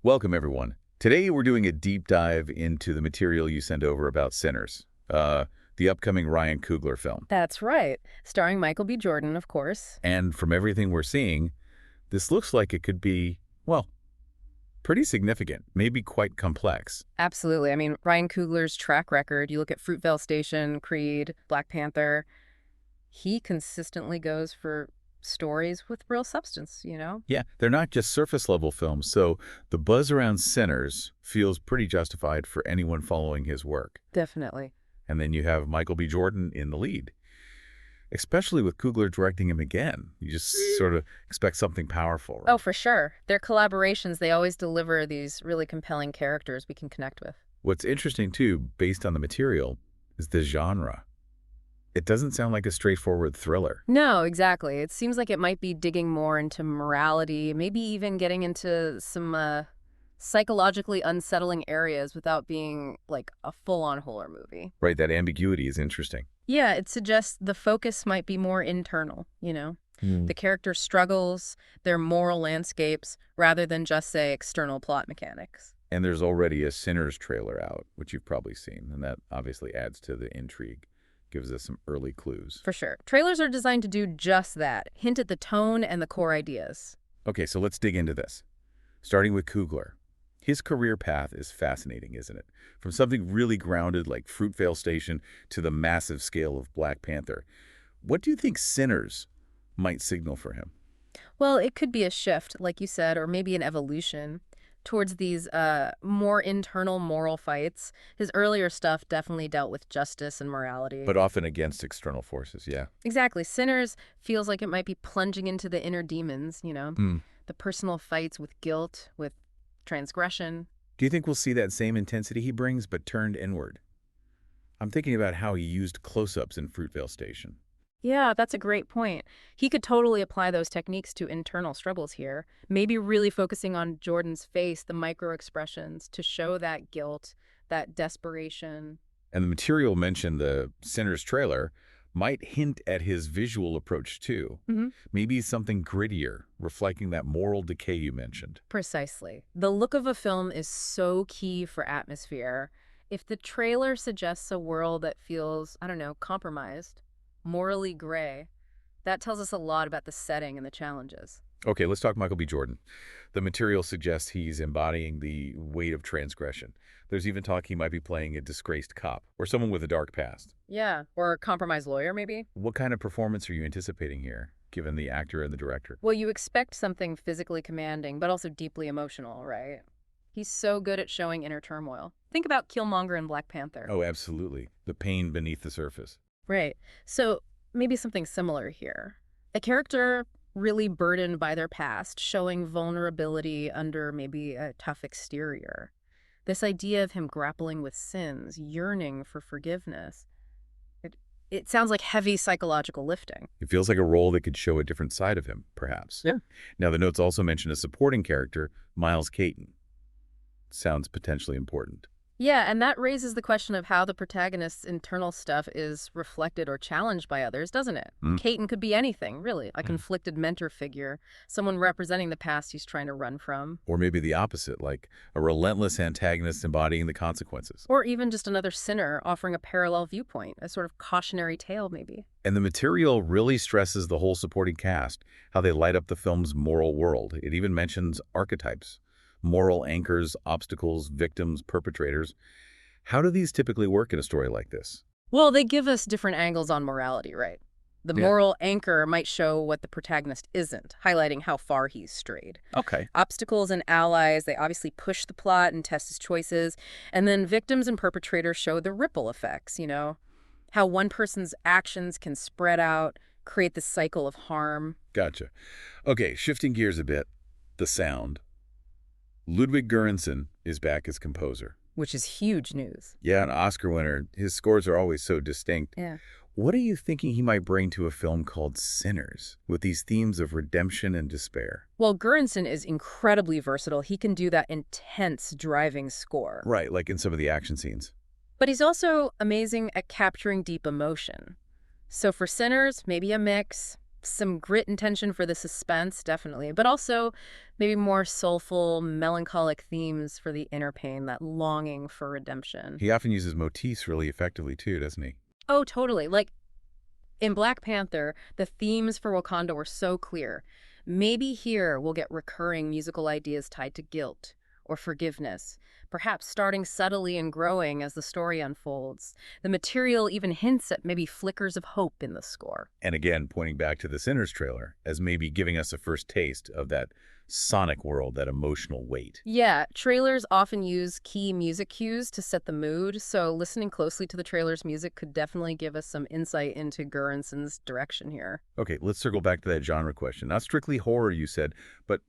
Welcome, everyone. Today, we're doing a deep dive into the material you sent over about Sinners, the upcoming Ryan Coogler film. That's right. Starring Michael B. Jordan, of course. And from everything we're seeing, this looks like it could be, well, pretty significant, maybe quite complex. Absolutely. I mean, Ryan Coogler's track record, you look at Fruitvale Station, Creed, Black Panther, he consistently goes for stories with real substance. Yeah, they're not just surface-level films, so the buzz around Sinners feels pretty justified for anyone following his work. Definitely. And then you have Michael B. Jordan in the lead. Especially with Coogler directing him again. You just sort of expect something powerful, right? Oh, for sure. Their collaborations, they always deliver these really compelling characters we can connect with. What's interesting, too, based on the material, is the genre. It doesn't sound like a straightforward thriller. No, exactly. It seems like it might be digging more into morality, maybe even getting into some psychologically unsettling areas without being like a full-on horror movie. Right, that ambiguity is interesting. Yeah, it suggests the focus might be more internal. The character struggles, their moral landscapes, rather than just, say, external plot mechanics. And there's already a Sinners trailer out, which you've probably seen, and that obviously adds to the intrigue, gives us some early clues. For sure. Trailers are designed to do just that, hint at the tone and the core ideas. Okay, so let's dig into this. Starting with Coogler. His career path is fascinating, isn't it? From something really grounded like Fruitvale Station to the massive scale of Black Panther. What do you think Sinners might signal for him? Well, it could be a shift, like you said, or maybe an evolution towards these more internal moral fights. His earlier stuff definitely dealt with justice and morality. But often against external forces, yeah. Exactly. Sinners feels like it might be plunging into the inner demons. The personal fights with guilt, with transgression. Do you think we'll see that same intensity he brings, but turned inward? I'm thinking about how he used close-ups in Fruitvale Station. Yeah, that's a great point. He could totally apply those techniques to internal struggles here, maybe really focusing on Jordan's face, the micro expressions, to show that guilt, that desperation. And the material mentioned the Sinners trailer might hint at his visual approach, too. Maybe something grittier, reflecting that moral decay you mentioned. Precisely. The look of a film is so key for atmosphere. If the trailer suggests a world that feels, I don't know, compromised, morally gray, that tells us a lot about the setting and the challenges. Okay, let's talk Michael B. Jordan. The material suggests he's embodying the weight of transgression. There's even talk he might be playing a disgraced cop or someone with a dark past. Yeah, or a compromised lawyer, maybe? What kind of performance are you anticipating here, given the actor and the director? Well, you expect something physically commanding, but also deeply emotional, right? He's so good at showing inner turmoil. Think about Killmonger in Black Panther. Oh, absolutely. The pain beneath the surface. Right. So maybe something similar here. A character really burdened by their past, showing vulnerability under maybe a tough exterior. This idea of him grappling with sins, yearning for forgiveness. It sounds like heavy psychological lifting. It feels like a role that could show a different side of him, perhaps. Yeah. Now, the notes also mention a supporting character, Miles Caton. Sounds potentially important. Yeah, and that raises the question of how the protagonist's internal stuff is reflected or challenged by others, doesn't it? Caton could be anything, really. A conflicted mentor figure, someone representing the past he's trying to run from. Or maybe the opposite, like a relentless antagonist embodying the consequences. Or even just another sinner offering a parallel viewpoint, a sort of cautionary tale, maybe. And the material really stresses the whole supporting cast, how they light up the film's moral world. It even mentions archetypes. Moral anchors, obstacles, victims, perpetrators. How do these typically work in a story like this? Well, they give us different angles on morality, right? The moral anchor might show what the protagonist isn't, highlighting how far he's strayed. Okay. Obstacles and allies, they obviously push the plot and test his choices. And then victims and perpetrators show the ripple effects, how one person's actions can spread out, create this cycle of harm. Gotcha. Okay, shifting gears a bit, the sound. Ludwig Göransson is back as composer. Which is huge news. Yeah, an Oscar winner. His scores are always so distinct. Yeah. What are you thinking he might bring to a film called Sinners, with these themes of redemption and despair? Well, Göransson is incredibly versatile. He can do that intense driving score. Right, like in some of the action scenes. But he's also amazing at capturing deep emotion. So for Sinners, maybe a mix. Some grit and tension for the suspense, definitely, but also maybe more soulful, melancholic themes for the inner pain, that longing for redemption. He often uses motifs really effectively too, doesn't he? Oh, totally. Like in Black Panther, the themes for Wakanda were so clear. Maybe here we'll get recurring musical ideas tied to guilt or forgiveness, perhaps starting subtly and growing as the story unfolds. The material even hints at maybe flickers of hope in the score. And again, pointing back to the Sinners trailer as maybe giving us a first taste of that sonic world, that emotional weight. Yeah, trailers often use key music cues to set the mood, so listening closely to the trailer's music could definitely give us some insight into Gurrenson's direction here. Okay, let's circle back to that genre question. Not strictly horror, you said, but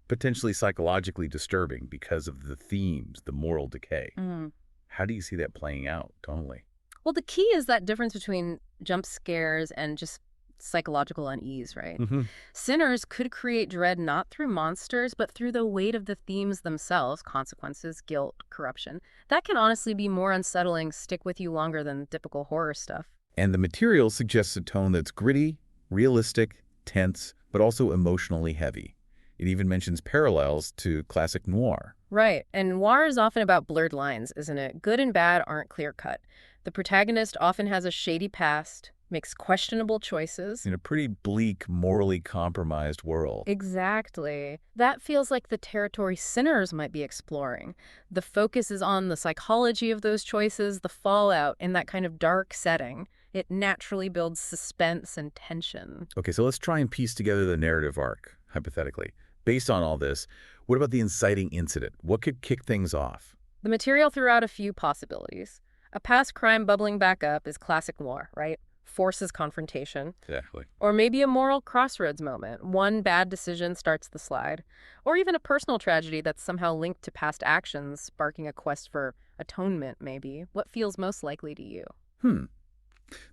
potentially psychologically disturbing because of the themes, the moral decay. Mm. How do you see that playing out tonally? Well, the key is that difference between jump scares and just psychological unease, right? Hmm. Sinners could create dread not through monsters, but through the weight of the themes themselves, consequences, guilt, corruption. That can honestly be more unsettling, stick with you longer than typical horror stuff. And the material suggests a tone that's gritty, realistic, tense, but also emotionally heavy. It even mentions parallels to classic noir. Right, and noir is often about blurred lines, isn't it? Good and bad aren't clear-cut. The protagonist often has a shady past, makes questionable choices. In a pretty bleak, morally compromised world. Exactly. That feels like the territory Sinners might be exploring. The focus is on the psychology of those choices, the fallout in that kind of dark setting. It naturally builds suspense and tension. Okay, so let's try and piece together the narrative arc, hypothetically. Based on all this, what about the inciting incident? What could kick things off? The material threw out a few possibilities. A past crime bubbling back up is classic noir, right? Forces confrontation. Exactly. Or maybe a moral crossroads moment. One bad decision starts the slide. Or even a personal tragedy that's somehow linked to past actions, sparking a quest for atonement, maybe. What feels most likely to you? Hmm.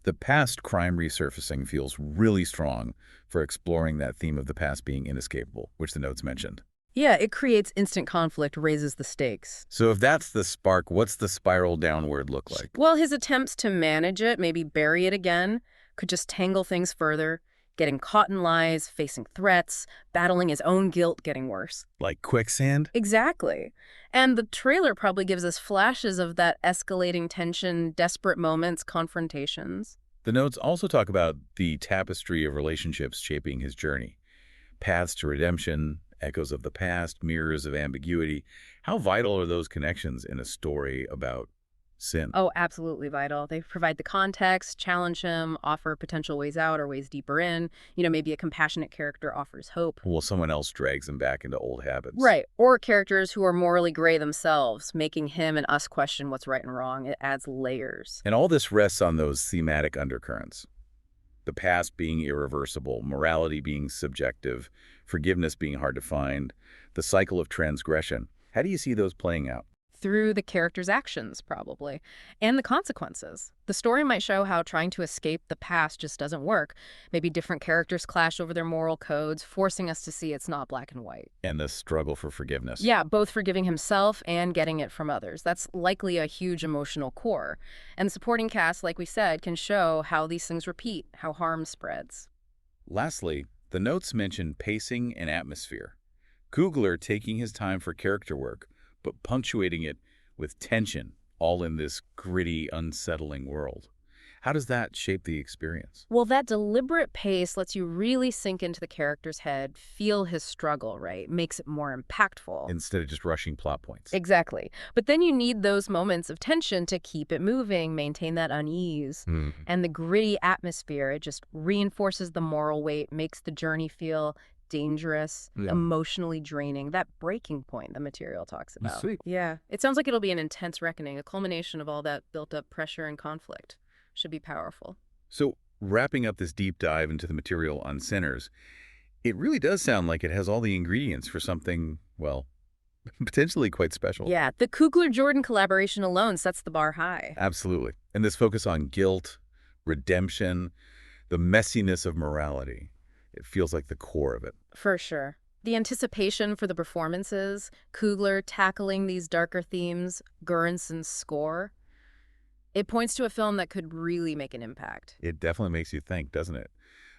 The past crime resurfacing feels really strong for exploring that theme of the past being inescapable, which the notes mentioned. Yeah, it creates instant conflict, raises the stakes. So if that's the spark, what's the spiral downward look like? Well, his attempts to manage it, maybe bury it again, could just tangle things further, getting caught in lies, facing threats, battling his own guilt, getting worse. Like quicksand? Exactly. And the trailer probably gives us flashes of that escalating tension, desperate moments, confrontations. The notes also talk about the tapestry of relationships shaping his journey. Paths to redemption, echoes of the past, mirrors of ambiguity. How vital are those connections in a story about sin? Oh, absolutely vital. They provide the context, challenge him, offer potential ways out or ways deeper in. Maybe a compassionate character offers hope. Well, someone else drags him back into old habits. Right. Or characters who are morally gray themselves, making him and us question what's right and wrong. It adds layers. And all this rests on those thematic undercurrents. The past being irreversible, morality being subjective, forgiveness being hard to find, the cycle of transgression. How do you see those playing out? Through the character's actions, probably, and the consequences. The story might show how trying to escape the past just doesn't work. Maybe different characters clash over their moral codes, forcing us to see it's not black and white. And the struggle for forgiveness. Yeah, both forgiving himself and getting it from others. That's likely a huge emotional core. And the supporting cast, like we said, can show how these things repeat, how harm spreads. Lastly, the notes mention pacing and atmosphere. Coogler taking his time for character work, but punctuating it with tension, all in this gritty, unsettling world. How does that shape the experience? Well, that deliberate pace lets you really sink into the character's head, feel his struggle, right? Makes it more impactful. Instead of just rushing plot points. Exactly. But then you need those moments of tension to keep it moving, maintain that unease. And the gritty atmosphere, it just reinforces the moral weight, makes the journey feel dangerous, Yeah. emotionally draining, that breaking point the material talks I about. see. Yeah. It sounds like it'll be an intense reckoning, a culmination of all that built-up pressure and conflict. Should be powerful. So, wrapping up this deep dive into the material on Sinners, it really does sound like it has all the ingredients for something, well, potentially quite special. Yeah, the Coogler-Jordan collaboration alone sets the bar high. Absolutely. And this focus on guilt, redemption, the messiness of morality, it feels like the core of it. For sure. The anticipation for the performances, Coogler tackling these darker themes, Gurrenson's score, it points to a film that could really make an impact. It definitely makes you think, doesn't it?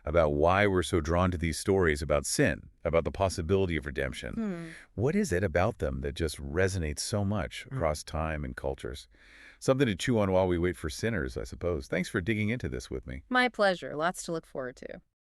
about why we're so drawn to these stories about sin, about the possibility of redemption. Hmm. What is it about them that just resonates so much across time and cultures? Something to chew on while we wait for sinners, I suppose. Thanks for digging into this with me. My pleasure. Lots to look forward to.